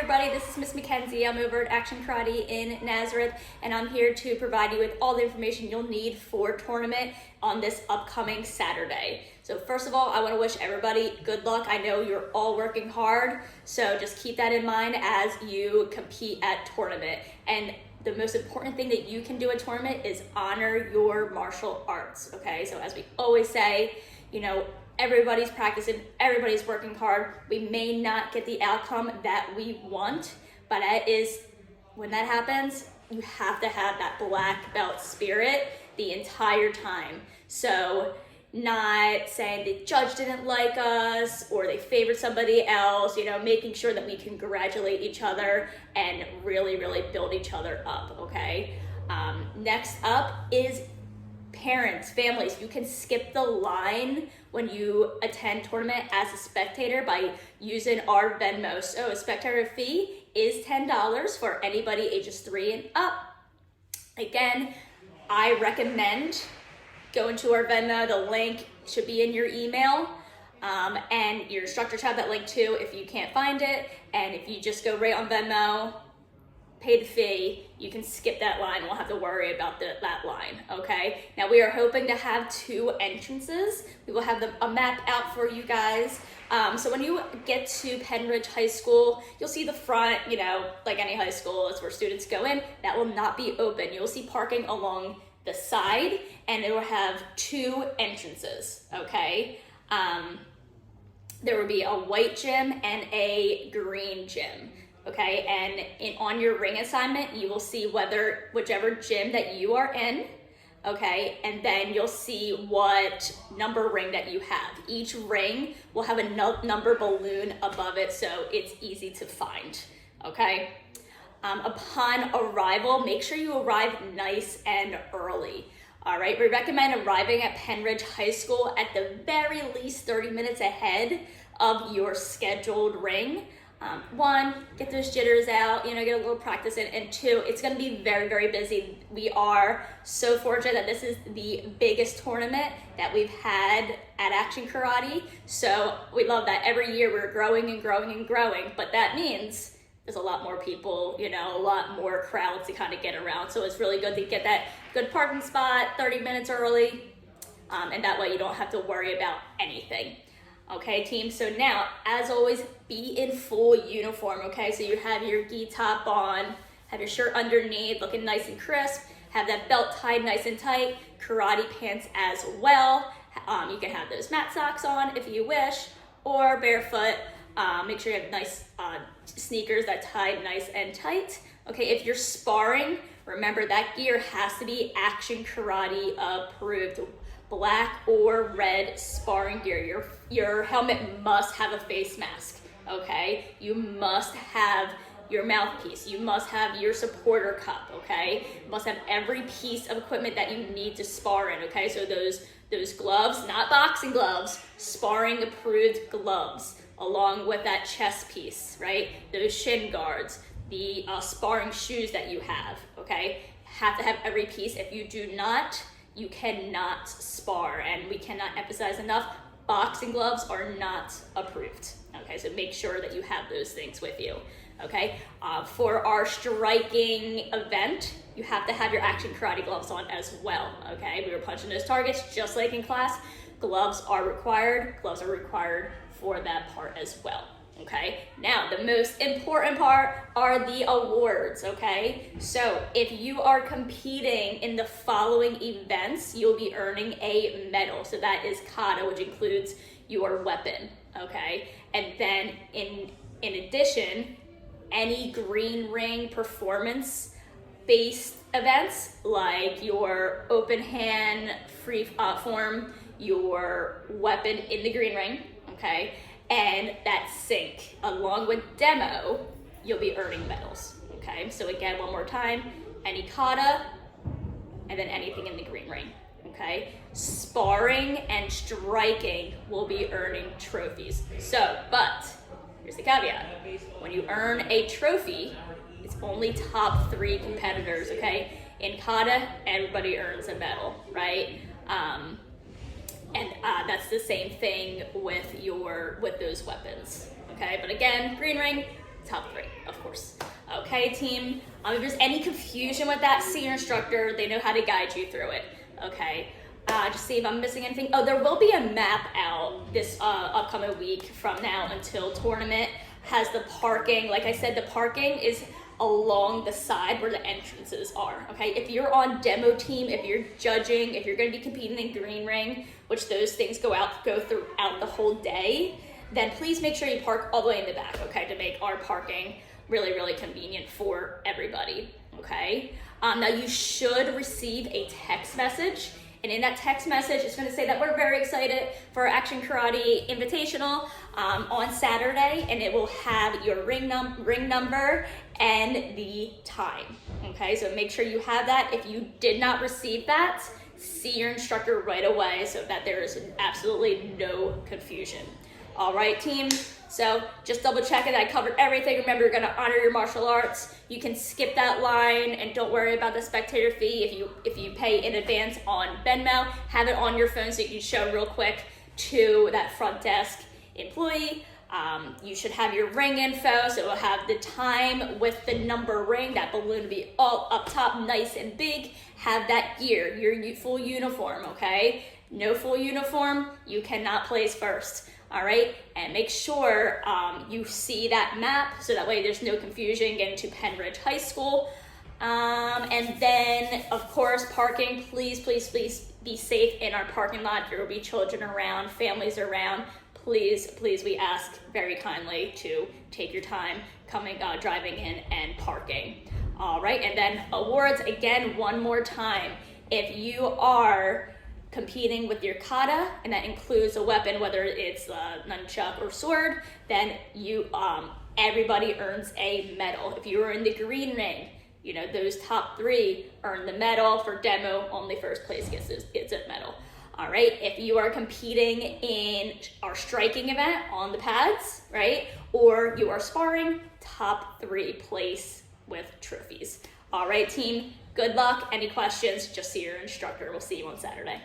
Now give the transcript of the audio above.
everybody, this is Miss Mackenzie. I'm over at Action Karate in Nazareth, and I'm here to provide you with all the information you'll need for tournament on this upcoming Saturday. So first of all, I want to wish everybody good luck. I know you're all working hard, so just keep that in mind as you compete at tournament. And the most important thing that you can do at tournament is honor your martial arts, okay? So as we always say, everybody's practicing, everybody's working hard. We may not get the outcome that we want, but when that happens, you have to have that black belt spirit the entire time. So not saying the judge didn't like us or they favored somebody else, making sure that we congratulate each other and really, really build each other up, okay? Next up is parents, families. You can skip the line when you attend tournament as a spectator by using our Venmo. So a spectator fee is $10 for anybody ages 3 and up. Again, I recommend going to our Venmo. The link should be in your email. And your instructor should have that link too if you can't find it. And if you just go right on Venmo, pay the fee, you can skip that line. We'll have to worry about that line, okay? Now we are hoping to have 2 entrances. We will have a map out for you guys. So when you get to Penridge High School, you'll see the front, like any high school, it's where students go in. That will not be open. You'll see parking along the side, and it will have 2 entrances, okay? There will be a white gym and a green gym. Okay, and on your ring assignment, you will see whichever gym that you are in, okay, and then you'll see what number ring that you have. Each ring will have a number balloon above it, so it's easy to find, okay? Upon arrival, make sure you arrive nice and early. All right, we recommend arriving at Penridge High School at the very least 30 minutes ahead of your scheduled ring. 1, get those jitters out, get a little practice in, and 2, it's going to be very, very busy. We are so fortunate that this is the biggest tournament that we've had at Action Karate, so we love that. Every year we're growing and growing and growing, but that means there's a lot more people, a lot more crowds to kind of get around, so it's really good to get that good parking spot 30 minutes early, and that way you don't have to worry about anything. Okay, team, so now, as always, be in full uniform, okay? So you have your gi top on, have your shirt underneath, looking nice and crisp, have that belt tied nice and tight, karate pants as well. You can have those mat socks on if you wish, or barefoot. Make sure you have nice sneakers that tie nice and tight. Okay, if you're sparring, remember that gear has to be Action Karate approved. Black or red sparring gear. Your helmet must have a face mask, okay? You must have your mouthpiece. You must have your supporter cup, okay? You must have every piece of equipment that you need to spar in, okay? So those gloves, not boxing gloves, sparring approved gloves, along with that chest piece, right? Those shin guards, the sparring shoes that you have, okay? Have to have every piece. If you do not, you cannot spar, and we cannot emphasize enough, boxing gloves are not approved. Okay, so make sure that you have those things with you. Okay, for our striking event, you have to have your Action Karate gloves on as well. Okay, we were punching those targets just like in class. Gloves are required. Gloves are required for that part as well. Okay, now the most important part are the awards, okay? So if you are competing in the following events, you'll be earning a medal. So that is kata, which includes your weapon, okay? And then in addition, any green ring performance-based events like your open hand, free form, your weapon in the green ring, okay? And that sync, along with demo, you'll be earning medals, okay? So again, one more time, any kata, and then anything in the green ring, okay? Sparring and striking will be earning trophies. But here's the caveat. When you earn a trophy, it's only top 3 competitors, okay? In kata, everybody earns a medal, right? And that's the same thing with those weapons, okay? But again, green ring, top 3, of course. Okay, team. If there's any confusion with that, see your instructor. They know how to guide you through it. Okay. Just see if I'm missing anything. Oh, there will be a map out this upcoming week from now until tournament. Has the parking. Like I said, the parking is along the side where the entrances are. Okay. If you're on demo team, if you're judging, if you're going to be competing in green ring, which those things go throughout the whole day, then please make sure you park all the way in the back. Okay, to make our parking really, really convenient for everybody. Okay. Now you should receive a text message. And in that text message, it's going to say that we're very excited for Action Karate Invitational on Saturday, and it will have your ring number and the time. Okay, so make sure you have that. If you did not receive that, see your instructor right away so that there is absolutely no confusion. All right, team. So just double check it. I covered everything. Remember, you're going to honor your martial arts. You can skip that line and don't worry about the spectator fee. If you pay in advance on Venmo, have it on your phone so you can show real quick to that front desk employee. You should have your ring info, so it'll have the time with the number ring. That balloon will be all up top, nice and big. Have that gear, your full uniform, okay? No full uniform, you cannot place first. All right, and make sure you see that map so that way there's no confusion getting to Penridge High School. And then, of course, parking. Please, please, please be safe in our parking lot. There will be children around, families around. Please, please, we ask very kindly to take your time driving in and parking. All right, and then awards, again, one more time. If you are competing with your kata, and that includes a weapon, whether it's a nunchuck or sword, then everybody earns a medal. If you are in the green ring, those top 3 earn the medal. For demo, only first place gets a medal. All right, if you are competing in our striking event on the pads, right, or you are sparring, top 3 place with trophies. All right, team, good luck. Any questions, just see your instructor. We'll see you on Saturday.